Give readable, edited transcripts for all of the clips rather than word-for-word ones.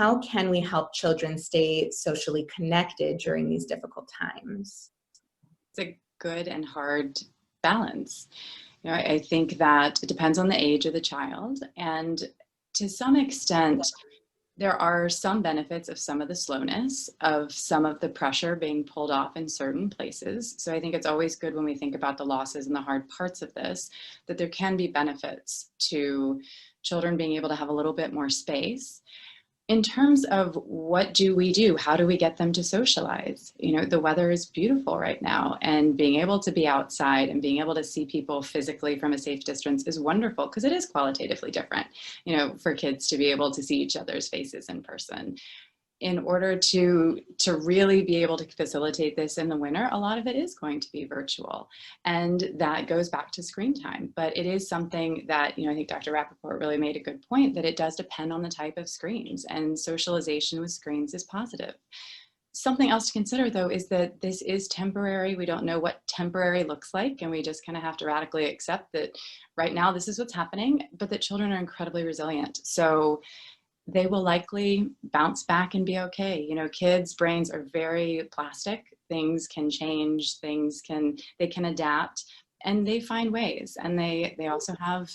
how can we help children stay socially connected during these difficult times? It's a good and hard balance. I think that it depends on the age of the child, and to some extent, there are some benefits of some of the slowness, of some of the pressure being pulled off in certain places. So I think it's always good when we think about the losses and the hard parts of this, that there can be benefits to children being able to have a little bit more space. In terms of what do we do? How do we get them to socialize? The weather is beautiful right now, and being able to be outside and being able to see people physically from a safe distance is wonderful, because it is qualitatively different, for kids to be able to see each other's faces in person. In order to really be able to facilitate this in the winter, a lot of it is going to be virtual. And that goes back to screen time. But it is something that, I think Dr. Rappaport really made a good point, that it does depend on the type of screens, and socialization with screens is positive. Something else to consider, though, is that this is temporary. We don't know what temporary looks like, and we just kind of have to radically accept that right now this is what's happening, but that children are incredibly resilient. So they will likely bounce back and be okay. Kids' brains are very plastic. Things can change, they can adapt, and they find ways. And they also have,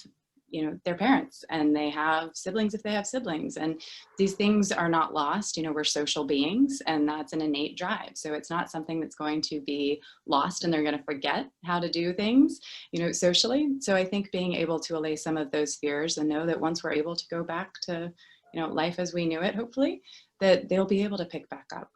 their parents, and they have siblings if they have siblings. And these things are not lost. We're social beings, and that's an innate drive. So it's not something that's going to be lost and they're going to forget how to do things, socially. So I think being able to allay some of those fears and know that once we're able to go back to life as we knew it, hopefully, that they'll be able to pick back up.